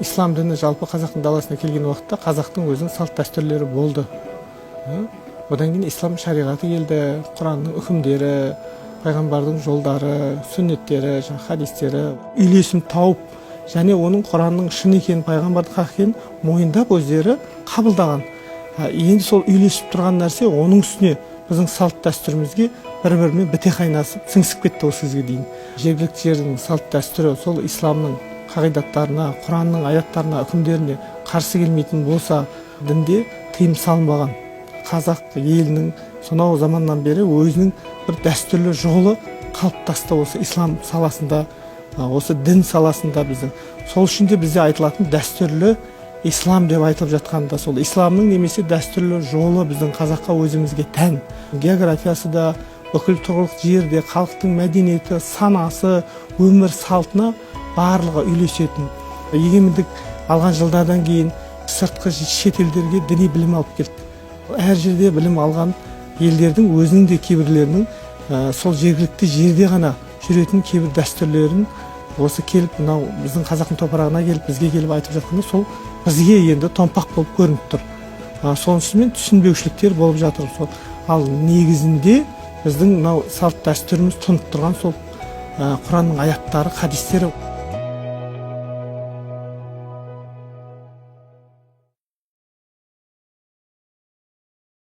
ислам діні жалпы қазақтың даласына келген уақытта қазақтың өзінің салт дәстүрлері болды. Одан кейін ислам шариғаты келді, Құранның үкімдері, пайғамбардың жолдары, сүннеттері, хадистері үйлесім тауып, және оның Құранның шын екенін, пайғамбардың хақ екенін мойындап өздері қабылдаған. Енді сол үйлесіп тұрған нәрсе оның үстіне біздің салт дәстүрімізге бір-бірімен біте қайнасып, сіңісіп кетті осы кезге дейін. Жергілікті жердің салт дәстүрі сол исламның қағидаттарына, Құранның аяттарына, үкімдеріне қарсы келмейтін болса, дінде тыйым салынбаған. Қазақ елінің сонау заманнан бері өзінің бір дәстүрлі жолы қалыптасты осы ислам саласында, осы дін саласында біздің. Сол үшін де бізде айтылатын дәстүрлі ислам деп айтылып жатқанда сол исламның немесе дәстүрлі жолы біздің қазаққа өзімізге тән. Географиясы да, бүкіл тұрғылықты жерде халықтың мәдениеті, санасы, өмір салтына барлығы үйлесетін. Егемендік алған жылдардан кейін сыртқы шетелдерге діни білім алып келді. Әр жерде білім алған елдердің өзінің де кейбірлерінің сол жергілікті жерде ғана жүретін кейбір дәстүрлерін осы келіп, мынау біздің қазақтың топырағына келіп, бізге келіп айтып жатқанда сол бізге енді томпақ болып көрініп тұр. Сонысымен түсінбеушіліктер болып жатыр. Ал негізінде біздің мынау салт дәстүріміз тұнып тұрған сол Құранның аяттары, хадистері.